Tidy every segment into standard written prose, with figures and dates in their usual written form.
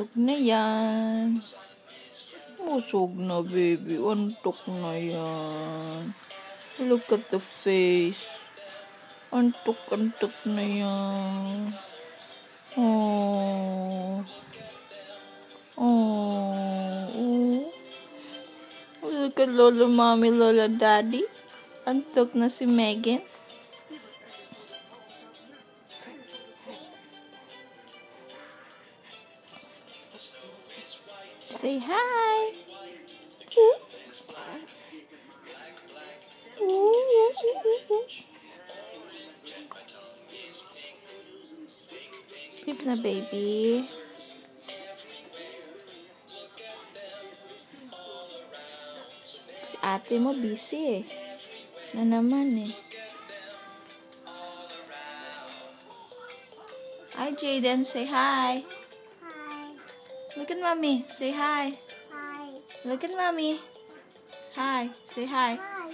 Busog na yan. Busog na, baby. Antok na yan. Look at the face. Antok na yan. Oh. Oh. Look at Lola Mommy, Lola Daddy. Antok na si Megan. Say hi. Sleep na, baby. Si ate mo busy na naman Hi, Jaden. Say hi. Hi. Look at mommy. Say hi. Hi. Look at mommy. Hi. Say hi. Hi.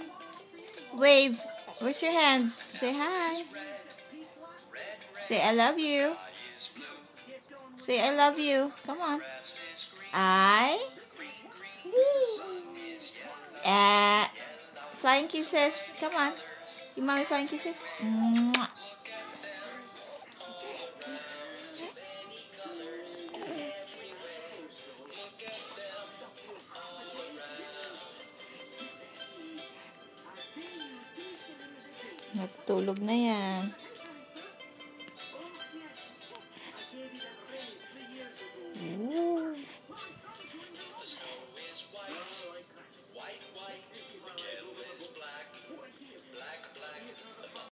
Wave. Where's your hands? Say hi. Say I love you. Say I love you. Come on. Flying kisses. Come on. Give mommy flying kisses. Mwah. Natutulog na yan.